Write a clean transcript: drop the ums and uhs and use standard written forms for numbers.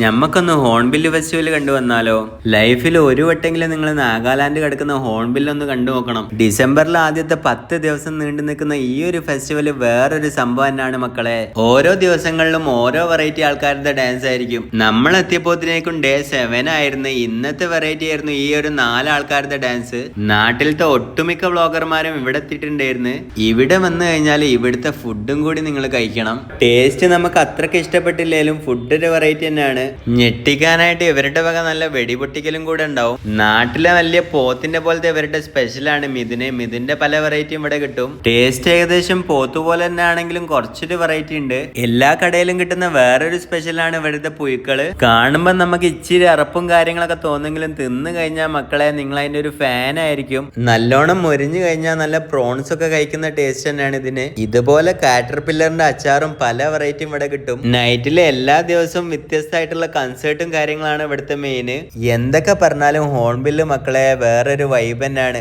ഞമ്മക്കൊന്ന് ഹോൺബില്ല് festival കണ്ടുവന്നാലോ? ലൈഫിൽ ഒരു വട്ടെങ്കിലും നിങ്ങൾ നാഗാലാൻഡ് കിടക്കുന്ന ഹോൺബില്ല് ഒന്ന് കണ്ടു നോക്കണം. ഡിസംബറിൽ ആദ്യത്തെ 10 ദിവസം നീണ്ടു നിൽക്കുന്ന ഈ ഒരു ഫെസ്റ്റിവൽ വേറൊരു സംഭവം തന്നെയാണ് മക്കളെ. ഓരോ ദിവസങ്ങളിലും ഓരോ വെറൈറ്റി ആൾക്കാരുടെ ഡാൻസ് ആയിരിക്കും. നമ്മൾ എത്തിയപ്പോത്തിനേക്കും ഡേ 7 ആയിരുന്നു. ഇന്നത്തെ വെറൈറ്റി ആയിരുന്നു ഈ ഒരു 4 ആൾക്കാരുടെ ഡാൻസ്. നാട്ടിലത്തെ ഒട്ടുമിക്ക വ്ളോഗർമാരും ഇവിടെ എത്തിയിട്ടുണ്ടായിരുന്നു. ഇവിടെ വന്നു കഴിഞ്ഞാൽ ഇവിടുത്തെ ഫുഡും കൂടി നിങ്ങൾ കഴിക്കണം. ടേസ്റ്റ് നമുക്ക് അത്രയ്ക്ക് ഇഷ്ടപ്പെട്ടില്ലേലും ഫുഡ് ഒരു വെറൈറ്റി തന്നെയാണ്. ഞെട്ടിക്കാനായിട്ട് ഇവരുടെ വക നല്ല വെടിപൊട്ടിക്കലും കൂടെ ഉണ്ടാവും. നാട്ടിലെ വലിയ പോത്തിന്റെ പോലത്തെ ഇവരുടെ സ്പെഷ്യലാണ് മിഥുന്റെ പല വെറൈറ്റിയും ഇവിടെ കിട്ടും. ടേസ്റ്റ് ഏകദേശം പോത്തു പോലെ തന്നെ ആണെങ്കിലും കുറച്ചൊരു വെറൈറ്റി ഉണ്ട്. എല്ലാ കടയിലും കിട്ടുന്ന വേറൊരു സ്പെഷ്യലാണ് ഇവിടുത്തെ പുഴുക്കള്. കാണുമ്പോൾ നമുക്ക് ഇച്ചിരി അറപ്പും കാര്യങ്ങളൊക്കെ തോന്നെങ്കിലും തിന്നു കഴിഞ്ഞാൽ മക്കളെ നിങ്ങൾ അതിന്റെ ഒരു ഫാൻ ആയിരിക്കും. നല്ലോണം മുരിഞ്ഞു കഴിഞ്ഞാൽ നല്ല പ്രോൺസ് ഒക്കെ കഴിക്കുന്ന ടേസ്റ്റ് തന്നെയാണ് ഇതിന്. ഇതുപോലെ കാറ്റർപില്ലറിന്റെ അച്ചാറും പല വെറൈറ്റിയും ഇവിടെ കിട്ടും. നൈറ്റിലെ എല്ലാ ദിവസവും വ്യത്യസ്തമായിട്ടുള്ള കൺസേർട്ടും കാര്യങ്ങളാണ് ഇവിടുത്തെ മെയിൻ. എന്തൊക്കെ പറഞ്ഞാലും ഹോൺബില്ല് മക്കളെ വേറൊരു വൈബ് തന്നെയാണ്.